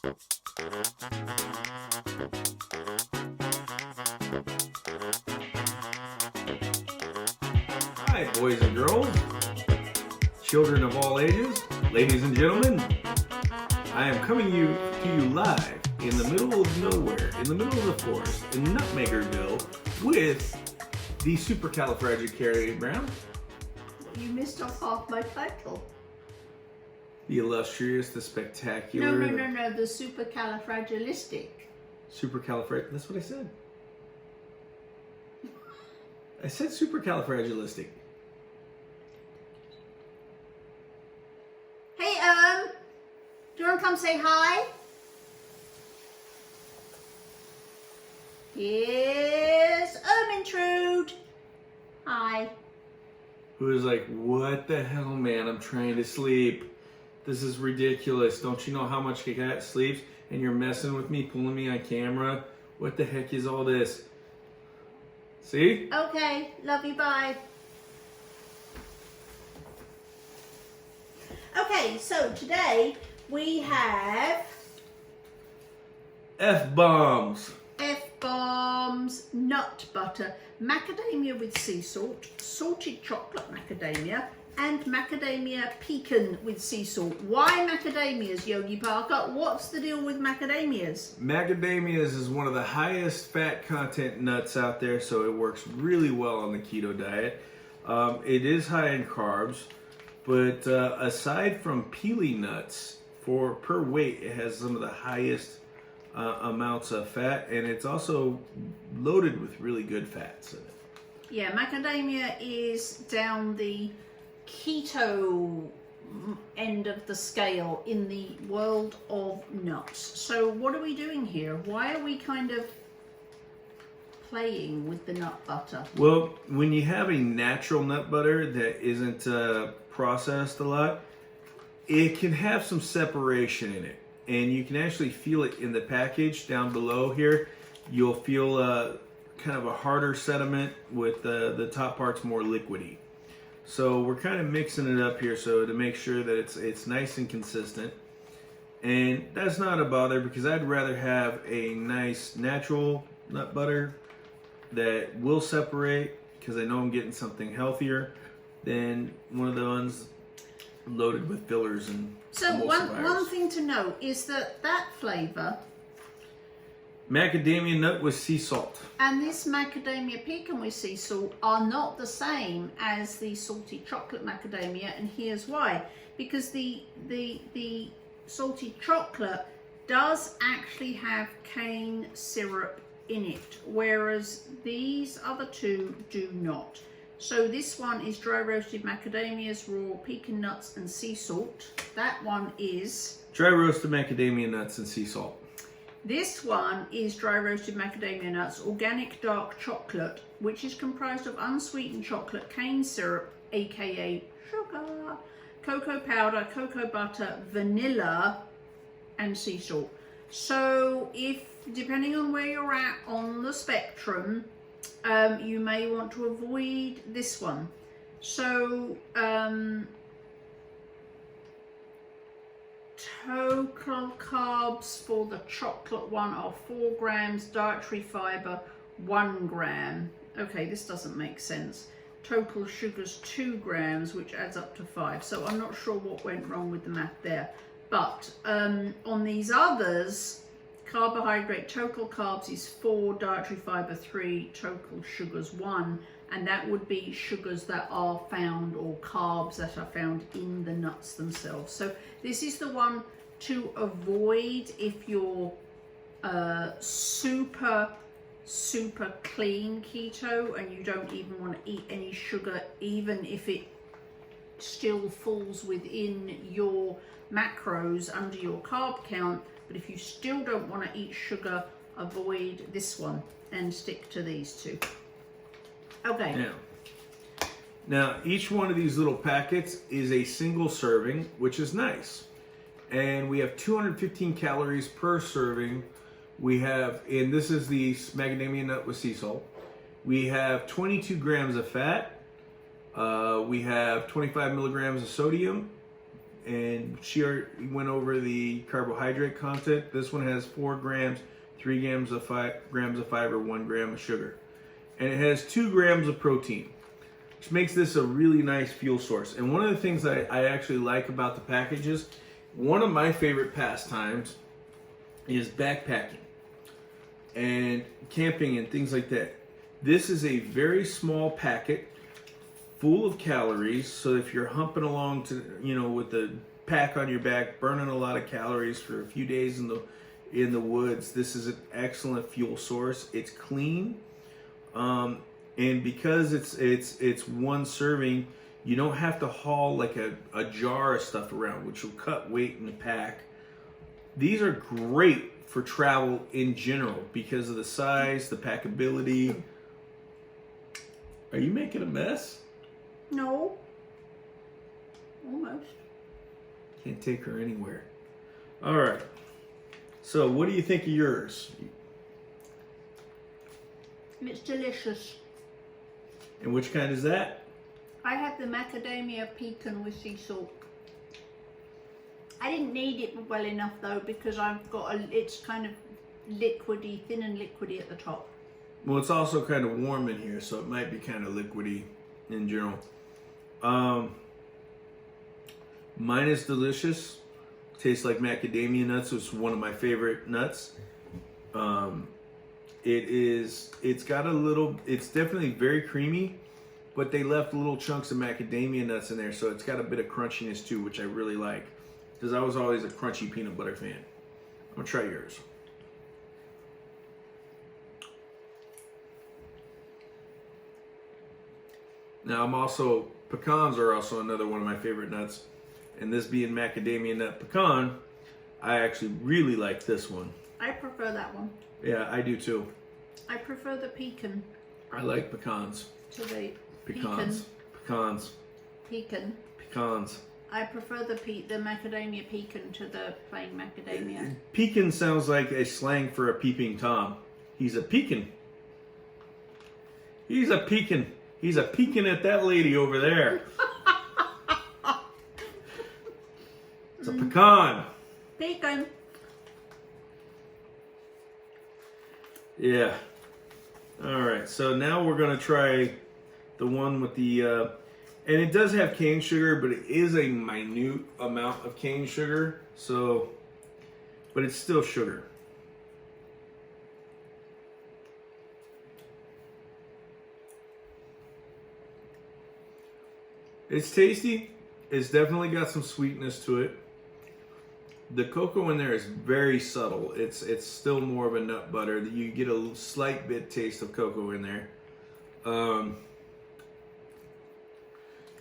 Hi, boys and girls, children of all ages, ladies and gentlemen. I am coming to you live in the middle of nowhere, in the middle of the forest, in Nutmakerville, with the supercalifragilisticexpialidocious. You missed off half my title. The illustrious, the spectacular. No, the supercalifragilistic. Supercalifragilistic. That's what I said. I said supercalifragilistic. Hey, do you want to come say hi? Here's Intrude. Hi. Who is like, what the hell, man? I'm trying to sleep. This is ridiculous. Don't you know how much a cat sleeps? And you're messing with me, pulling me on camera? What the heck is all this? See? Okay, love you, bye. Okay, so today we have FBOMBs. FBOMBs nut butter, macadamia with sea salt, salted chocolate macadamia, and macadamia pecan with sea salt. Why macadamias, Yogi Parker? What's the deal with macadamias? Macadamias is one of the highest fat content nuts out there, so it works really well on the keto diet. It is high in carbs, but aside from pili nuts, per weight, it has some of the highest amounts of fat, and it's also loaded with really good fats in it. Yeah, macadamia is down the keto end of the scale in the world of nuts. So what are we doing here? Why are we kind of playing with the nut butter? Well, when you have a natural nut butter that isn't processed a lot, it can have some separation in it, and you can actually feel it in the package down below here. You'll feel kind of a harder sediment with the top part's more liquidy. So we're kind of mixing it up here so to make sure that it's nice and consistent. And that's not a bother because I'd rather have a nice natural nut butter that will separate because I know I'm getting something healthier than one of the ones loaded with fillers and so one thing to note is that flavor, macadamia nut with sea salt, and this macadamia pecan with sea salt are not the same as the salty chocolate macadamia, and here's why. Because the salty chocolate does actually have cane syrup in it, whereas these other two do not. So this one is dry roasted macadamias, raw pecan nuts and sea salt. That one is dry roasted macadamia nuts and sea salt. This one is dry roasted macadamia nuts, organic dark chocolate, which is comprised of unsweetened chocolate, cane syrup, aka sugar, cocoa powder, cocoa butter, vanilla, and sea salt. So if, depending on where you're at on the spectrum, you may want to avoid this one. So total carbs for the chocolate one are 4 grams, dietary fiber 1 gram. Okay, this doesn't make sense. Total sugars 2 grams, which adds up to 5. So I'm not sure what went wrong with the math there. But on these others, carbohydrate total carbs is 4, dietary fiber 3, total sugars 1, and that would be sugars that are found, or carbs that are found in the nuts themselves. So this is the one to avoid if you're super clean keto and you don't even want to eat any sugar, even if it still falls within your macros under your carb count. But if you still don't want to eat sugar, avoid this one and stick to these two. Okay. Now each one of these little packets is a single serving, which is nice. And we have 215 calories per serving. We have, and this is the macadamia nut with sea salt. We have 22 grams of fat. We have 25 milligrams of sodium, and she went over the carbohydrate content. This one has 4 grams, 3 grams of fiber, 1 gram of sugar, and it has 2 grams of protein, which makes this a really nice fuel source. And one of the things I actually like about the packages, one of my favorite pastimes is backpacking and camping and things like that. This is a very small packet full of calories, so if you're humping along to, with the pack on your back, burning a lot of calories for a few days in the woods, this is an excellent fuel source. It's clean, and because it's one serving, you don't have to haul like a jar of stuff around, which will cut weight in the pack. These are great for travel in general because of the size, the packability. Are you making a mess? No. Almost. Can't take her anywhere. All right. So what do you think of yours? It's delicious. And which kind is that? I had the macadamia pecan with sea salt. I didn't knead it well enough though because it's kind of liquidy, thin and liquidy at the top. Well, it's also kind of warm in here, so it might be kind of liquidy in general. Mine is delicious. Tastes like macadamia nuts, which is one of my favorite nuts. It's got a little, it's definitely very creamy, but they left little chunks of macadamia nuts in there, so it's got a bit of crunchiness too, which I really like, because I was always a crunchy peanut butter fan. I'm gonna try yours. Now pecans are also another one of my favorite nuts, and this being macadamia nut pecan, I actually really like this one. I prefer that one. Yeah, I do too. I prefer the pecan. I like pecans. To the Pecans. Pecans. Pecan. Pecans. I prefer the macadamia pecan to the plain macadamia. Pecan sounds like a slang for a peeping Tom. He's a peeking. He's a peeking. He's a peeking at that lady over there. It's a pecan. Pecan. Yeah. All right. So now we're gonna try the one with the, and it does have cane sugar, but it is a minute amount of cane sugar. So, but it's still sugar. It's tasty. It's definitely got some sweetness to it. The cocoa in there is very subtle. It's still more of a nut butter. You get a slight bit taste of cocoa in there.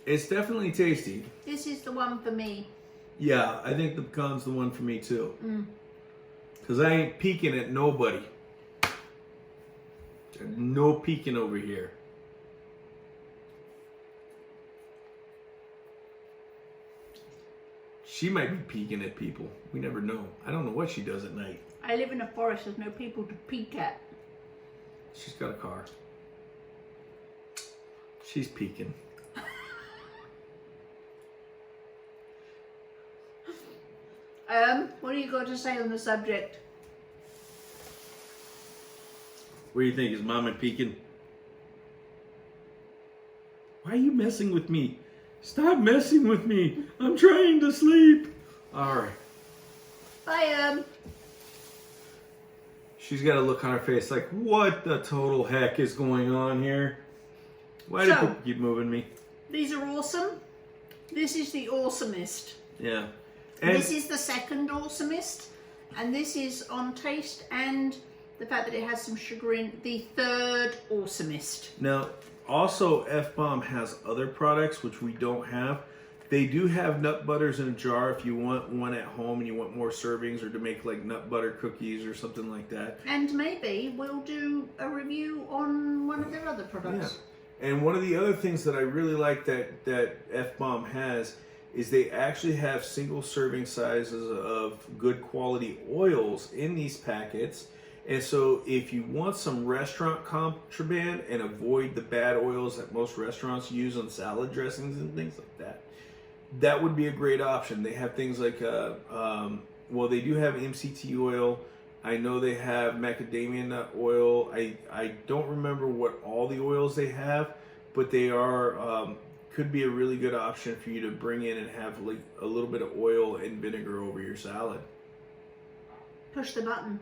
It's definitely tasty. This is the one for me. Yeah, I think the pecan's the one for me too. Because I ain't peeking at nobody. No peeking over here. She might be peeking at people. We never know. I don't know what she does at night. I live in a forest. There's no people to peek at. She's got a car. She's peeking. What do you got to say on the subject? What do you think? Is Mama peeking? Why are you messing with me? Stop messing with me. I'm trying to sleep. All right. Bye, She's got a look on her face like, what the total heck is going on here? Why do people keep moving me? These are awesome. This is the awesomest. Yeah. And this is the second awesomest. And this is on taste and the fact that it has some sugar in, the third awesomest. now, also, FBOMB has other products which we don't have. They do have nut butters in a jar if you want one at home and you want more servings, or to make like nut butter cookies or something like that. And maybe we'll do a review on one of their other products. Yeah. And one of the other things that I really like that FBOMB has is they actually have single serving sizes of good quality oils in these packets. And so if you want some restaurant contraband and avoid the bad oils that most restaurants use on salad dressings and things like that, that would be a great option. They have things like, well, they do have MCT oil. I know they have macadamia nut oil. I don't remember what all the oils they have, but they are, could be a really good option for you to bring in and have like a little bit of oil and vinegar over your salad. Push the button.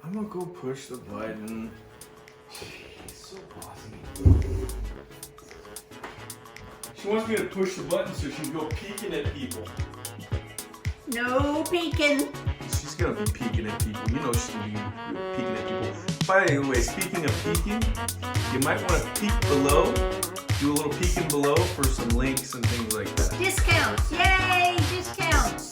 I'm gonna go push the button. She's so bossy. She wants me to push the button so she can go peeking at people. No peeking. She's gonna be peeking at people. You know she's gonna be peeking at people. By the way, speaking of peeking, you might want to peek below. Do a little peeking below for some links and things like that. Discounts. Yay, discounts.